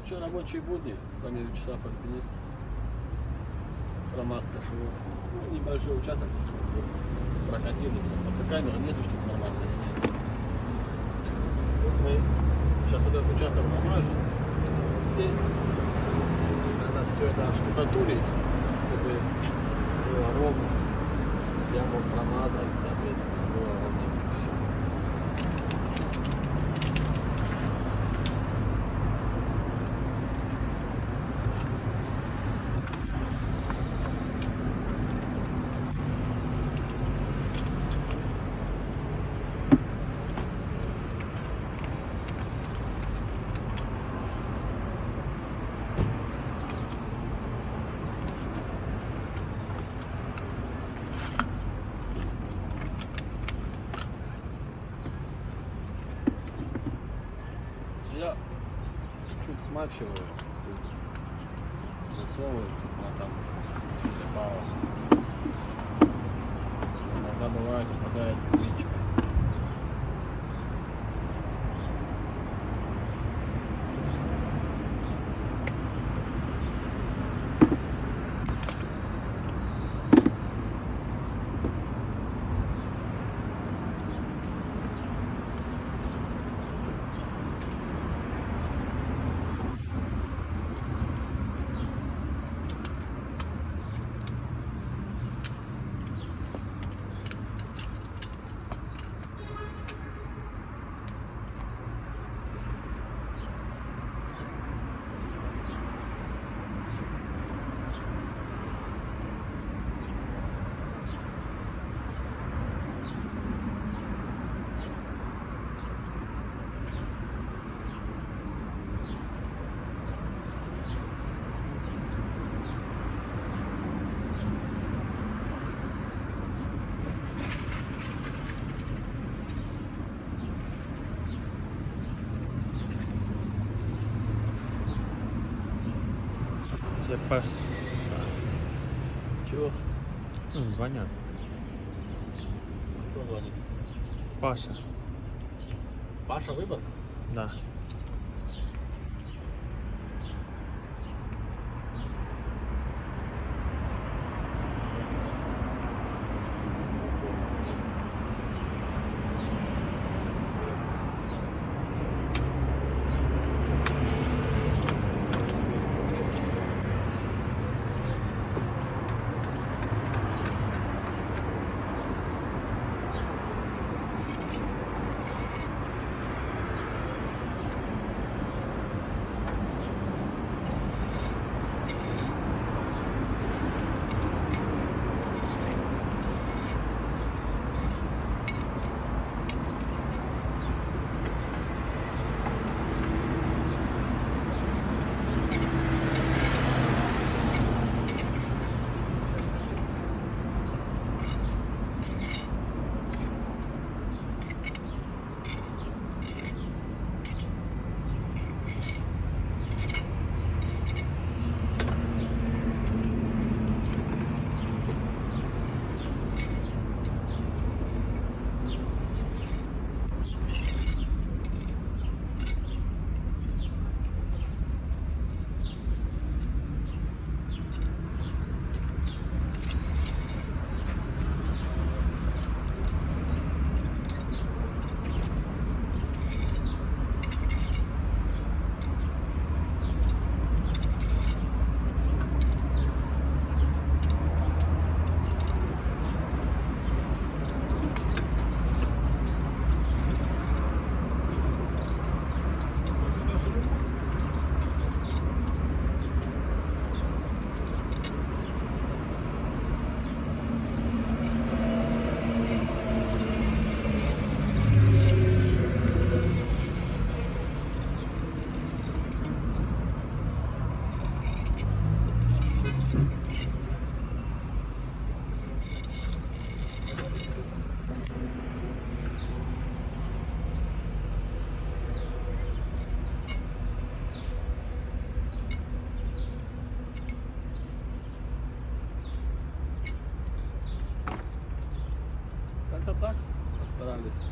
Что рабочие будни, сами Вячеслав альпинист, роман Скашевой. Ну, небольшой участок, прокатились, фотокамеры нету, чтобы нормально снять. Вот мы сейчас этот участок намажем, здесь надо все это штукатурить, чтобы было ровно. Я мог промазать, соответственно, было ровненько все. Я чуть смачиваю, засовываю, чтобы она там не липала. Иногда бывает попадает ключик. Це Паша. Чего? Ну, звонят. Кто звонит? Паша. Паша Выбор? Да. Как-то так постарались.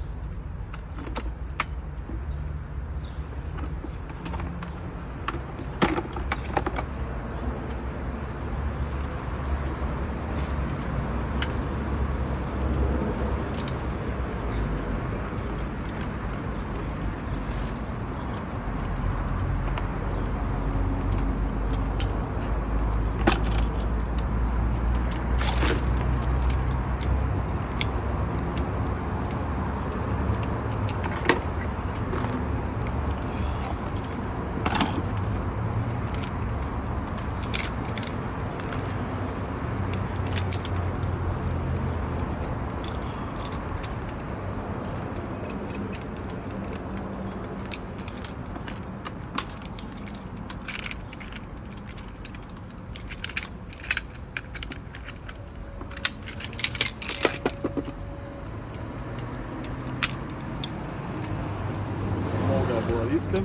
навіска.